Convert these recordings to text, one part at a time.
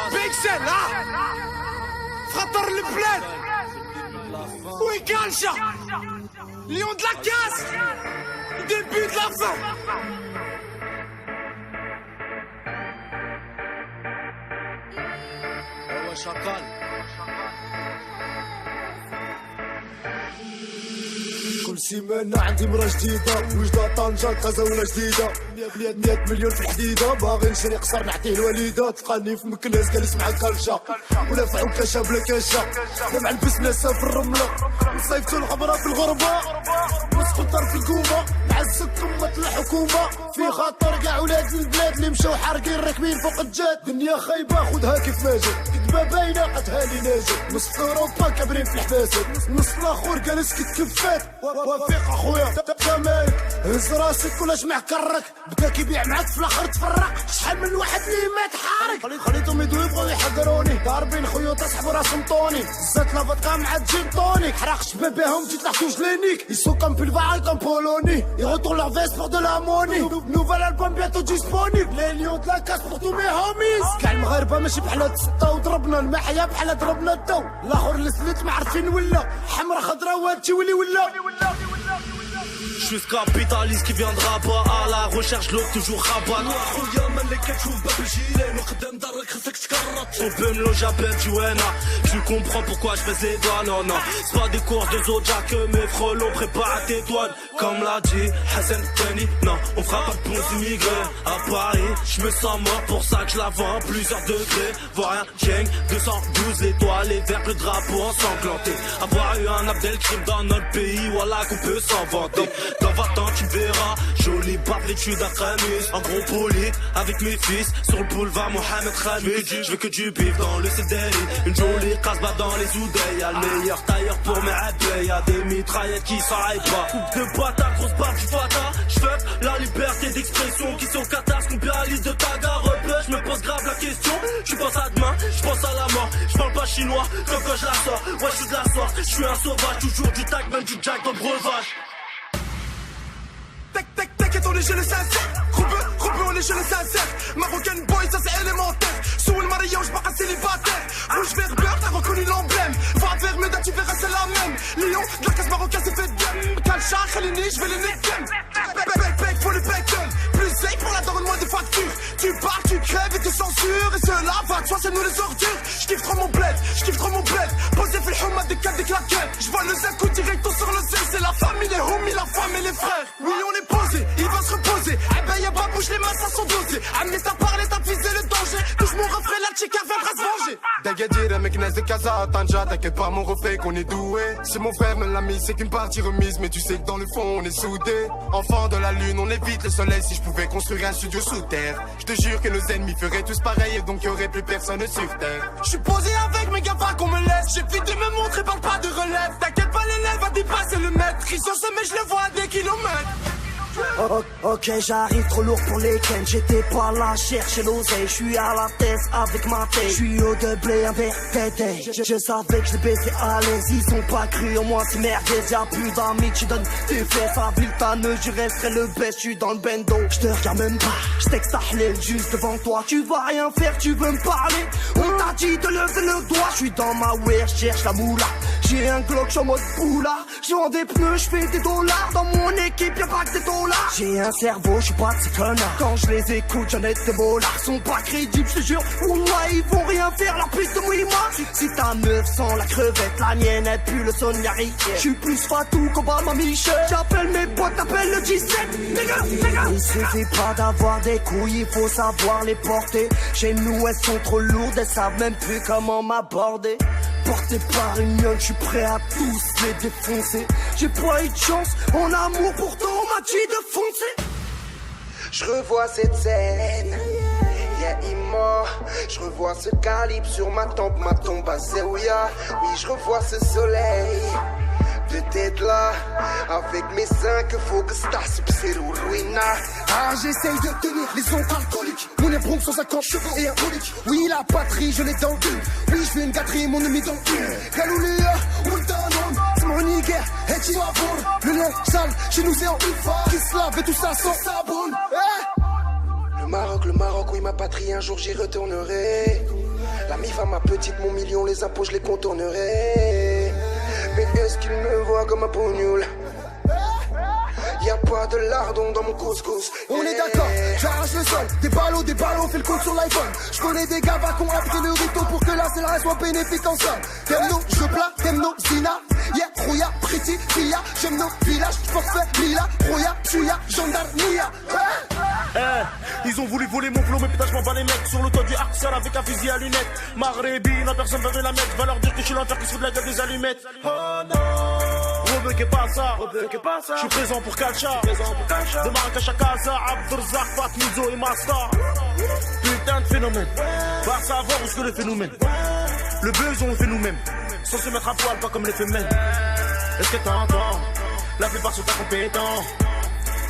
بيكسل ها خطر البلاد ويكالشا ليون de la casse début de la fin هو شغال كل سيمانة عندي مرة جديدة وجدة طنجة غزاولة جديدة 100 مليون في الحديدة باغي نشري قصر نعطيه الوالدة تلقاني في مكناس جالس مع الكالشا ولا في عكاشة بلا كاشة لا مع البسناسة في الرملة نصيفتو الغبرة في الغربة نسقطر في الكومة مع السكمة الحكومة في خطر كاع ولاد البلاد اللي مشاو حارقين راكبين فوق الجاد دنيا خايبة خدها كيف ما جات كدبة باينة قتها لي ناجت نص اوروبا كابرين في الحباسات نص الاخر جالس كتكفات وفيق اخويا تمايك هز راسك ولا جمع كرك بدا كيبيع معاك في الاخر تفرق شحال من واحد اللي مات حارق خليتهم يدو يبغوا يحقروني ضاربين خيوط اصحاب راسهم طوني زات لافاتكا مع تجيب طونيك حرقش باباهم جيت لحتو جلينيك يسو كم في الفاعل كم بولوني يغطوا leur veste pour de la money nouvel album bientôt disponible les lions de la casse pour tous mes homies كاع المغاربه ماشي بحال هاد السطه وضربنا المحيا بحال ضربنا الضو الاخر اللي سلت ما عارفين ولا حمرا خضرا وهادشي ولا Je suis ce capitaliste qui viendra pas à la recherche l'autre toujours rabat. On peut me loger, j'appelle du Wena. Tu comprends pourquoi je baisse les doigts, non, non. C'est pas des courses de Zodja que mes frelons préparent à tes douanes. Comme l'a dit Hassan Tani, non, on fera pas de bons immigrés. À Paris, je me sens mort, pour ça que je la vends plusieurs degrés. Voir un gang, 212 l'étoile, les verts, le drapeau ensanglanté. Avoir eu un Abdelkrim dans notre pays, voilà qu'on peut s'en vanter. Dans 20 ans tu verras, jolie barbe vêtue d'après-midi. En gros poli, avec mes fils, sur le boulevard Mohamed Khamis. Je veux que du bif dans le CDI, une jolie casse-bas dans les oudets. Y'a le meilleur tailleur pour mes habits, y'a des mitraillettes qui s'arrêtent pas. Coupe de boîte à grosse barbe du fata. J'fais la liberté d'expression qui sont catastrophes, combien liste de tagas repère. J'me pose grave la question, tu penses à demain, j'pense à la mort. J'parle pas chinois, comme quand je la sors. Ouais j'suis de la sorte, j'suis un sauvage, toujours du tag, même du jack dans le breuvage. T'inquiète, on est chez le sincère. Roubaix, on est chez le sincère. Marocaine boy, ça c'est élémentaire. Sous le mariage, j'pars un célibataire. Rouge, vert, beurre, t'as reconnu l'emblème. Va vers Meda, tu verras, c'est la même. Lyon, de la casse marocaine, c'est fait de game. Kalcha, Khalini, j'vais les necken. Bec, pour le bacon. Plus safe pour la donne-moi des factures. Tu pars, tu crèves et tu censures. Et cela va de soi, c'est nous les ordures. J'kiffe trop mon bled. Posé fait le houma des cas des claquettes. J'vois le zinco directo sur le zèle. C'est la famille, les homies, la femme et les frères. Oui, on est posé, il va se reposer. Eh ben y'a pas bouge, les mains ça sont dosées. Amenez ta parlé, t'as visé le danger. Touche mon refrain, la chica viendra se venger. D'Agadir, mec, naze de Casa, Tanja, t'inquiète pas, mon refrain qu'on est doué. C'est mon frère, me l'a mis, c'est qu'une partie remise. Mais tu sais que dans le fond, on est soudés. Enfant de la lune, on évite le soleil. Si je pouvais construire un studio sous terre, je te jure que nos ennemis feraient tous pareil. Et donc y'aurait plus personne sur terre. Je suis posé avec mes gars, pas qu'on me laisse. J'ai vite de me montrer, parle pas de relève. T'inquiète pas, l'élève va dépasser le maître. Ils sont semés, je le vois à des kilomètres. Ok, j'arrive trop lourd pour les ken. J'étais pas là, chercher l'oseille. J'suis à la tête avec ma tête. J'suis au de blé, un verre pété. Je savais que je baissais à l'aise. Ils sont pas crus, au moins c'est merguez. Y'a plus d'amis, tu donnes tes fesses à Viltaneux. Je resterai le best, j'suis dans le bendo. J'te regarde même pas, j'texte ta halal juste devant toi. Tu vas rien faire, tu veux me parler. On t'a dit de lever le doigt. J'suis dans ma wear, j'cherche la moula. J'ai un Glock, j'suis en mode poula. J'vends des pneus, j'fais des dollars. Dans mon équipe, y'a pas que des dollars. J'ai un cerveau, j'suis pas de ces connards. Quand je les écoute, j'en ai des molards. Sont pas crédibles, j'te jure. Wallah, ils vont rien faire, leur piste de moi. Si ta meuf sent la crevette, la mienne elle pue le Sonia Riquet. J'suis plus fatou qu'Obama Michel. J'appelle mes potes, t'appelles le 17. Il suffit pas d'avoir des couilles, il faut savoir les porter. Chez nous, elles sont trop lourdes, elles savent même plus comment m'aborder. Porté par une mionne, j'suis prêt à tous les défoncer. J'ai pas eu de chance, en amour pourtant on m'a dit de foncer. Je revois cette scène, yeah immense. Je revois ce calibre sur ma tombe à Zerouya. Oui, je revois ce soleil de tête là, avec mes 5 focus c'est ruina. Ah, j'essaye de tenir les ondes alcooliques. Mon Bronx 150 chevaux et un colique. Oui, la patrie, je l'ai dans le cul. Oui, je veux une gâterie, mon ennemi dans le cul. Galoulia, Wildanon, c'est mon nigger, et tu vas bon. Le lait sale, chez nous c'est en UFA. Qui se lave et tout ça sans sabon. Le Maroc, oui, ma patrie, un jour j'y retournerai. La MIF à ma petite, mon million, les impôts je les contournerai. Mais est-ce qu'ils me voient comme un pognoul? Y'a pas de lardon dans mon couscous. On est d'accord, j'arrache le sol. Des ballots, fait le compte sur l'iPhone. Je connais des gars qui ont appris le rito pour que la CLR soit bénéfique en somme. T'aimes nos jeux plats, t'aimes nos zina. Yeah, Rouya, Pretty, Pia. J'aime nos villages, forfait, Lila. Rouya, Chuya, Gendarmeria. Ils ont voulu voler mon flow, mais putain, je m'en bats les mecs. Sur le toit du Arxar avec un fusil à lunettes. Maghrébi, la personne veut la mettre. Va leur dire que je suis l'enfer qui se fout de la gueule des allumettes. Oh non! Rebeu qu'est pas ça, je suis présent pour Kalcha. De Marrakech à Casa, Abdurzak, Fatmizo et Masta. Putain de phénomène, va savoir où est-ce que le phénomène. Le buzz on le fait nous-mêmes, sans se mettre à poil, pas comme les femelles. Est-ce que t'entends? La plupart sont incompétents,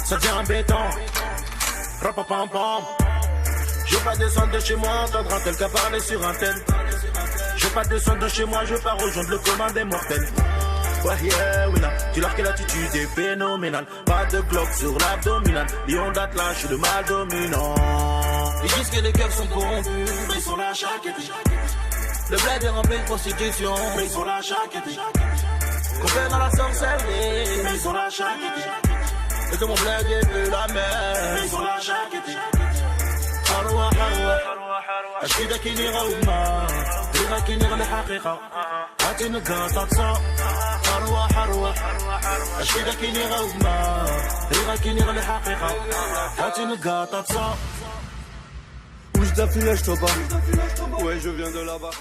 ça devient embêtant. Rapapam-pam. Je vais pas descendre de chez moi, entendre un tel qu'à parler sur un tel. Je vais pas descendre de chez moi, je vais pas rejoindre le commun des mortels. Ouais, yeah, oui, là. Tu l'as que l'attitude est phénoménale. Pas de Glock sur l'abdominal. Lion d'Atlas, je suis le mal dominant. Ils disent que les keufs sont corrompus, mais ils sont là chaque été. Le bled est rempli de prostitution, mais ils sont là chaque été. Qu'on fait dans la sorcellerie, mais ils sont là chaque été. Et que mon bled est vu la mer, mais ils sont là chaque été. حروة حروة أشكيدك نغوما غيرك نغ الحقيقة هاتي نقاطع تصا حروة حروة أشكيدك نغوما غيرك نغ الحقيقة هاتي نقاطع تصا Où je t'affiche, je te bats. Ouais, je viens de là-bas.